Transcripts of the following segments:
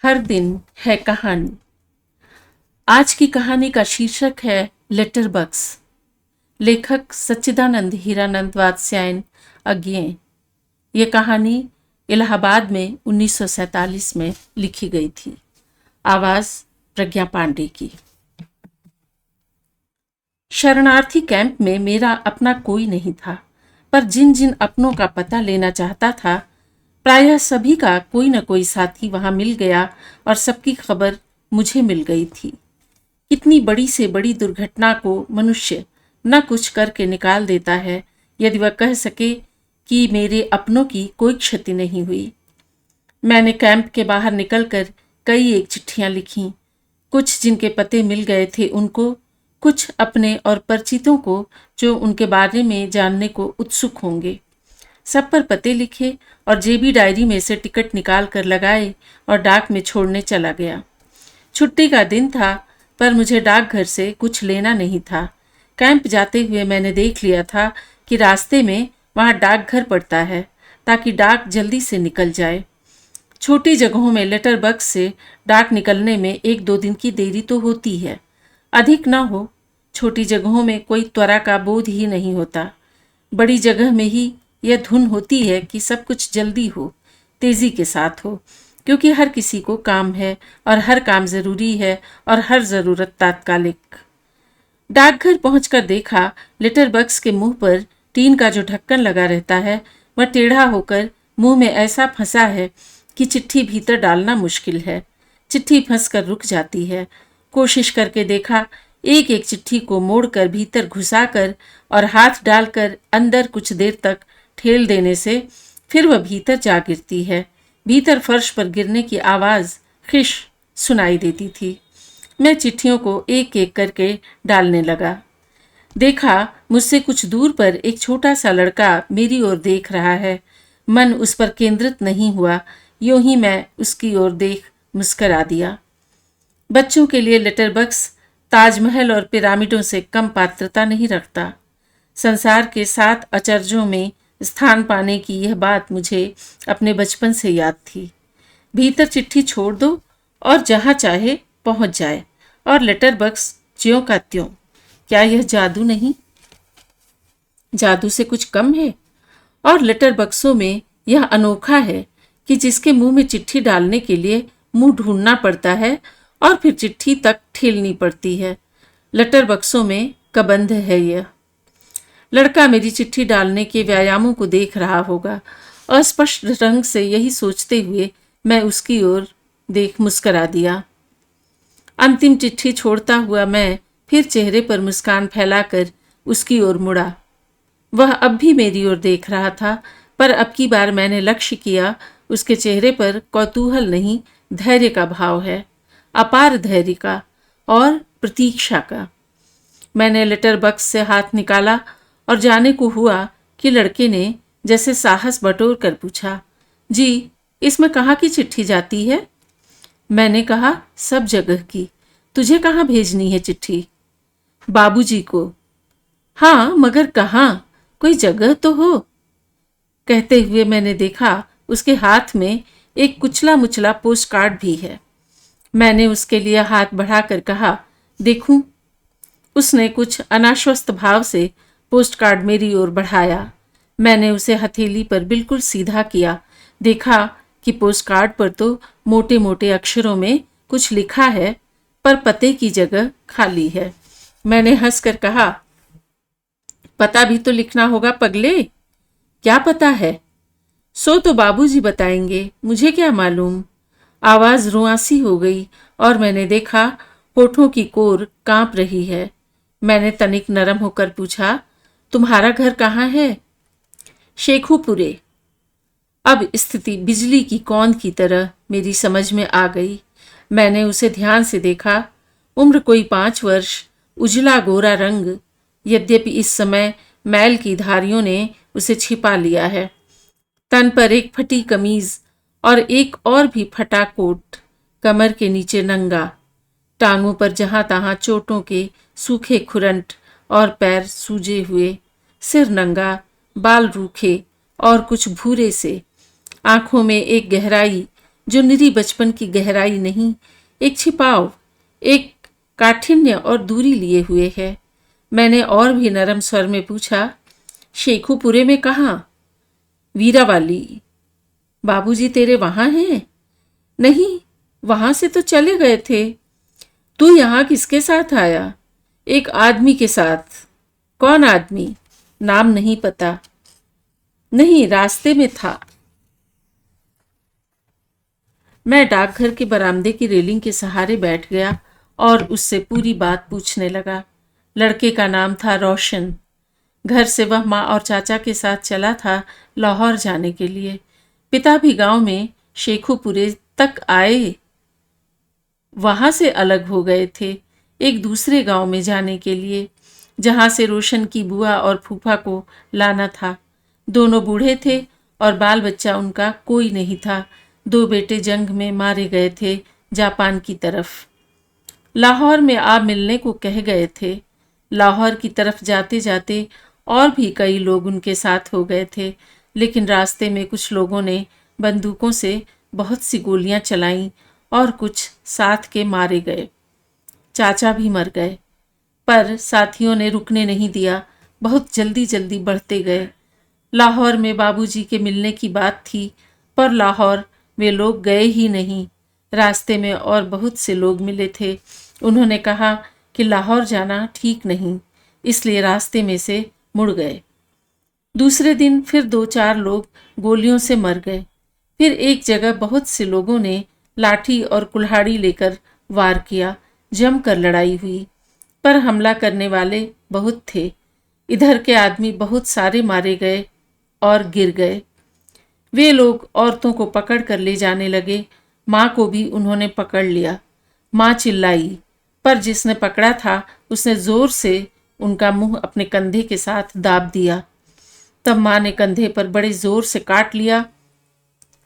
हर दिन है कहानी। आज की कहानी का शीर्षक है लेटर बक्स। लेखक सच्चिदानंद हीरानंद वात्स्यायन अज्ञेय। ये कहानी इलाहाबाद में 1947 में लिखी गई थी। आवाज प्रज्ञा पांडे की। शरणार्थी कैंप में मेरा अपना कोई नहीं था, पर जिन जिन अपनों का पता लेना चाहता था, प्रायः सभी का कोई न कोई साथी वहां मिल गया और सबकी खबर मुझे मिल गई थी। कितनी बड़ी से बड़ी दुर्घटना को मनुष्य न कुछ करके निकाल देता है, यदि वह कह सके कि मेरे अपनों की कोई क्षति नहीं हुई। मैंने कैंप के बाहर निकलकर कई एक चिट्ठियां लिखीं, कुछ जिनके पते मिल गए थे उनको, कुछ अपने और परिचितों को जो उनके बारे में जानने को उत्सुक होंगे। सब पर पते लिखे और जेबी डायरी में से टिकट निकाल कर लगाए और डाक में छोड़ने चला गया। छुट्टी का दिन था, पर मुझे डाकघर से कुछ लेना नहीं था। कैंप जाते हुए मैंने देख लिया था कि रास्ते में वहां डाकघर पड़ता है, ताकि डाक जल्दी से निकल जाए। छोटी जगहों में लेटर बक्स से डाक निकलने में 1-2 दिन की देरी तो होती है, अधिक ना हो। छोटी जगहों में कोई त्वरा का बोध ही नहीं होता। बड़ी जगह में ही यह धुन होती है कि सब कुछ जल्दी हो, तेजी के साथ हो, क्योंकि हर किसी को काम है और हर काम जरूरी है और हर जरूरत तात्कालिक। डाकघर पहुंचकर देखा, लेटर बक्स के मुंह पर टीन का जो ढक्कन लगा रहता है वह टेढ़ा होकर मुंह में ऐसा फंसा है कि चिट्ठी भीतर डालना मुश्किल है। चिट्ठी फंसकर रुक जाती है। कोशिश करके देखा, एक एक चिट्ठी को मोड़कर भीतर घुसाकर और हाथ डालकर अंदर कुछ देर तक ठेल देने से फिर वह भीतर जा गिरती है। भीतर फर्श पर गिरने की आवाज खिश सुनाई देती थी। मैं चिट्ठियों को एक एक करके डालने लगा। देखा, मुझसे कुछ दूर पर एक छोटा सा लड़का मेरी ओर देख रहा है। मन उस पर केंद्रित नहीं हुआ, यूं ही मैं उसकी ओर देख मुस्करा दिया। बच्चों के लिए लेटर बक्स ताजमहल और पिरामिडों से कम पात्रता नहीं रखता। संसार के 7 अचरजों में स्थान पाने की यह बात मुझे अपने बचपन से याद थी। भीतर चिट्ठी छोड़ दो और जहां चाहे पहुंच जाए, और लेटर बक्स ज्यों का त्यों। क्या यह जादू नहीं? जादू से कुछ कम है। और लेटर बक्सों में यह अनोखा है कि जिसके मुंह में चिट्ठी डालने के लिए मुंह ढूंढना पड़ता है और फिर चिट्ठी तक ठेलनी पड़ती है, लेटर बक्सों में कबंध है यह। लड़का मेरी चिट्ठी डालने के व्यायामों को देख रहा होगा। अस्पष्ट ढंग से यही सोचते हुए मैं उसकी ओर देख मुस्करा दिया। अंतिम चिट्ठी छोड़ता हुआ मैं फिर चेहरे पर मुस्कान फैलाकर उसकी ओर मुड़ा। वह अब भी मेरी ओर देख रहा था, पर अब की बार मैंने लक्ष्य किया, उसके चेहरे पर कौतूहल नहीं, धैर्य का भाव है, अपार धैर्य का और प्रतीक्षा का। मैंने लेटर बक्स से हाथ निकाला और जाने को हुआ कि लड़के ने जैसे साहस बटोर कर पूछा, जी, इसमें कहाँ की चिट्ठी जाती है? मैंने कहा, सब जगह की। तुझे कहाँ भेजनी है चिट्ठी? बाबूजी को। हाँ, मगर कहाँ? कोई जगह तो हो। कहते हुए मैंने देखा उसके हाथ में एक कुचला मुचला पोस्ट कार्ड भी है। मैंने उसके लिए हाथ बढ़ाकर कहा, देखूं? उसने कुछ अनाश्वस्त भाव से पोस्ट कार्ड मेरी ओर बढ़ाया। मैंने उसे हथेली पर बिल्कुल सीधा किया। देखा कि पोस्ट कार्ड पर तो मोटे मोटे अक्षरों में कुछ लिखा है, पर पते की जगह खाली है। मैंने हंसकर कहा, पता भी तो लिखना होगा पगले। क्या पता है? सो तो बाबूजी बताएंगे, मुझे क्या मालूम। आवाज रुआसी हो गई और मैंने देखा होठों की कोर कांप रही है। मैंने तनिक नरम होकर पूछा, तुम्हारा घर कहाँ है? शेखुपुरे। अब स्थिति बिजली की कौंध की तरह मेरी समझ में आ गई। मैंने उसे ध्यान से देखा। उम्र कोई 5 वर्ष, उजला गोरा रंग, यद्यपि इस समय मैल की धारियों ने उसे छिपा लिया है। तन पर एक फटी कमीज और एक और भी फटा कोट, कमर के नीचे नंगा, टांगों पर जहां तहां चोटों के सूखे खुरंट और पैर सूजे हुए, सिर नंगा, बाल रूखे और कुछ भूरे से, आंखों में एक गहराई जो निरी बचपन की गहराई नहीं, एक छिपाव, एक काठिन्य और दूरी लिए हुए है। मैंने और भी नरम स्वर में पूछा, शेखुपुरे में कहाँ? वीरावाली। बाबूजी तेरे वहां हैं? नहीं, वहां से तो चले गए थे। तू यहां किसके साथ आया? एक आदमी के साथ। कौन आदमी? नाम नहीं पता। नहीं, रास्ते में था। मैं डाकघर के बरामदे की रेलिंग के सहारे बैठ गया और उससे पूरी बात पूछने लगा। लड़के का नाम था रोशन। घर से वह माँ और चाचा के साथ चला था लाहौर जाने के लिए। पिता भी गांव में शेखुपुरे तक आए, वहां से अलग हो गए थे एक दूसरे गांव में जाने के लिए, जहां से रोशन की बुआ और फूफा को लाना था। दोनों बूढ़े थे और बाल बच्चा उनका कोई नहीं था। दो बेटे जंग में मारे गए थे जापान की तरफ। लाहौर में आ मिलने को कह गए थे। लाहौर की तरफ जाते जाते और भी कई लोग उनके साथ हो गए थे, लेकिन रास्ते में कुछ लोगों ने बंदूकों से बहुत सी गोलियां चलाईं और कुछ साथ के मारे गए। चाचा भी मर गए, पर साथियों ने रुकने नहीं दिया। बहुत जल्दी जल्दी बढ़ते गए। लाहौर में बाबूजी के मिलने की बात थी, पर लाहौर वे लोग गए ही नहीं। रास्ते में और बहुत से लोग मिले थे। उन्होंने कहा कि लाहौर जाना ठीक नहीं, इसलिए रास्ते में से मुड़ गए। दूसरे दिन फिर 2-4 लोग गोलियों से मर गए। फिर एक जगह बहुत से लोगों ने लाठी और कुल्हाड़ी लेकर वार किया। जमकर लड़ाई हुई, पर हमला करने वाले बहुत थे। इधर के आदमी बहुत सारे मारे गए और गिर गए। वे लोग औरतों को पकड़ कर ले जाने लगे। माँ को भी उन्होंने पकड़ लिया। माँ चिल्लाई, पर जिसने पकड़ा था उसने जोर से उनका मुंह अपने कंधे के साथ दाब दिया। तब माँ ने कंधे पर बड़े जोर से काट लिया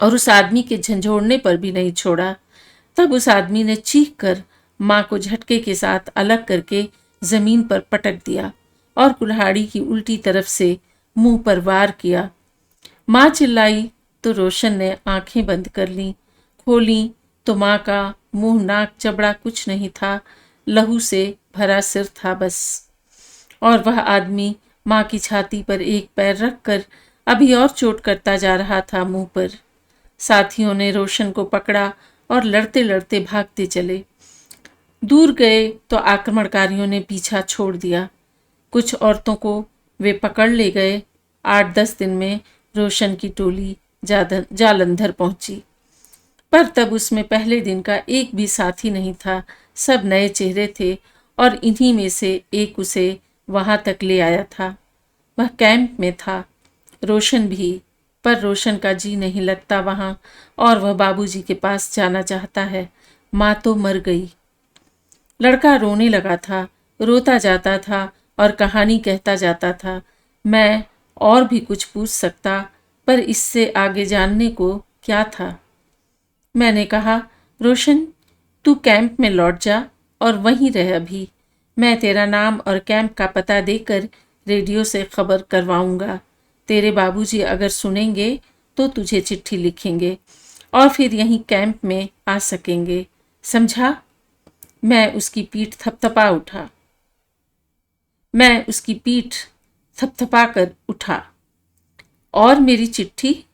और उस आदमी के झंझोड़ने पर भी नहीं छोड़ा। तब उस आदमी ने चीख कर माँ को झटके के साथ अलग करके जमीन पर पटक दिया और कुल्हाड़ी की उल्टी तरफ से मुंह पर वार किया। माँ चिल्लाई तो रोशन ने आंखें बंद कर लीं। खोली तो माँ का मुंह, नाक, चबड़ा कुछ नहीं था। लहू से भरा सिर था बस। और वह आदमी माँ की छाती पर एक पैर रखकर अभी और चोट करता जा रहा था मुंह पर। साथियों ने रोशन को पकड़ा और लड़ते लड़ते भागते चले। दूर गए तो आक्रमणकारियों ने पीछा छोड़ दिया। कुछ औरतों को वे पकड़ ले गए। 8-10 दिन में रोशन की टोली जालंधर पहुंची, पर तब उसमें पहले दिन का एक भी साथी नहीं था। सब नए चेहरे थे और इन्हीं में से एक उसे वहां तक ले आया था। वह कैंप में था, रोशन भी, पर रोशन का जी नहीं लगता वहां और वह बाबूजी के पास जाना चाहता है। माँ तो मर गई। लड़का रोने लगा था, रोता जाता था और कहानी कहता जाता था। मैं और भी कुछ पूछ सकता, पर इससे आगे जानने को क्या था। मैंने कहा, रोशन, तू कैंप में लौट जा और वहीं रह अभी। मैं तेरा नाम और कैंप का पता देकर रेडियो से खबर करवाऊंगा। तेरे बाबूजी अगर सुनेंगे तो तुझे चिट्ठी लिखेंगे और फिर यहीं कैंप में आ सकेंगे, समझा? मैं उसकी पीठ थपथपा कर उठा। और मेरी चिट्ठी?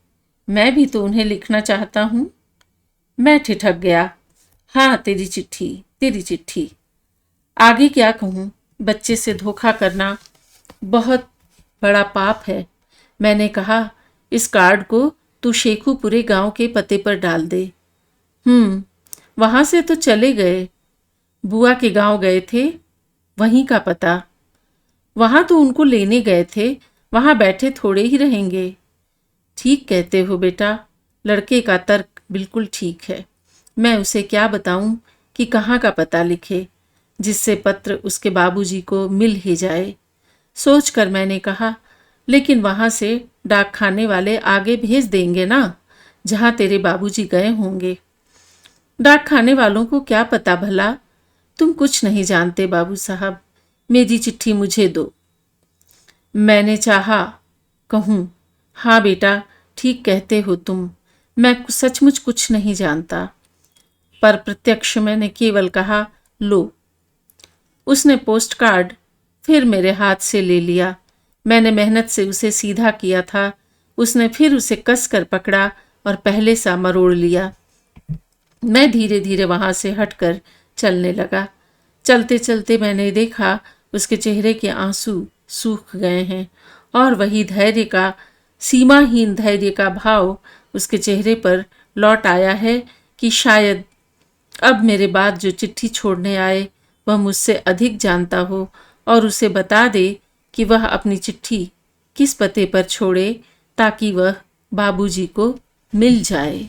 मैं भी तो उन्हें लिखना चाहता हूं। मैं ठिठक गया। हाँ, तेरी चिट्ठी। आगे क्या कहूं? बच्चे से धोखा करना बहुत बड़ा पाप है। मैंने कहा, इस कार्ड को तू शेखुपुरे गांव के पते पर डाल दे। वहां से तो चले गए, बुआ के गांव गए थे, वहीं का पता। वहां तो उनको लेने गए थे, वहां बैठे थोड़े ही रहेंगे। ठीक कहते हो बेटा, लड़के का तर्क बिल्कुल ठीक है। मैं उसे क्या बताऊं कि कहाँ का पता लिखे, जिससे पत्र उसके बाबूजी को मिल ही जाए। सोचकर मैंने कहा, लेकिन वहां से डाक खाने वाले आगे भेज देंगे ना, जहां तेरे बाबूजी गए होंगे। डाक खाने वालों को क्या पता भला? तुम कुछ नहीं जानते बाबू साहब। मेरी चिट्ठी मुझे दो। मैंने चाहा कहूं, हाँ बेटा, ठीक कहते हो तुम। मैं सचमुच कुछ नहीं जानता। पर प्रत्यक्ष मैंने केवल कहा, लो। उसने पोस्ट कार्ड फिर मेरे हाथ से ले लिया। मैंने मेहनत से उसे सीधा किया था। उसने फिर उसे कसकर पकड़ा और पहले सा मरोड़ लिया। मैं धीरे धीरे वहां से हटकर चलने लगा। चलते चलते मैंने देखा उसके चेहरे के आंसू सूख गए हैं और वही धैर्य का, सीमाहीन धैर्य का भाव उसके चेहरे पर लौट आया है कि शायद अब मेरे बाद जो चिट्ठी छोड़ने आए वह मुझसे अधिक जानता हो और उसे बता दे कि वह अपनी चिट्ठी किस पते पर छोड़े ताकि वह बाबूजी को मिल जाए।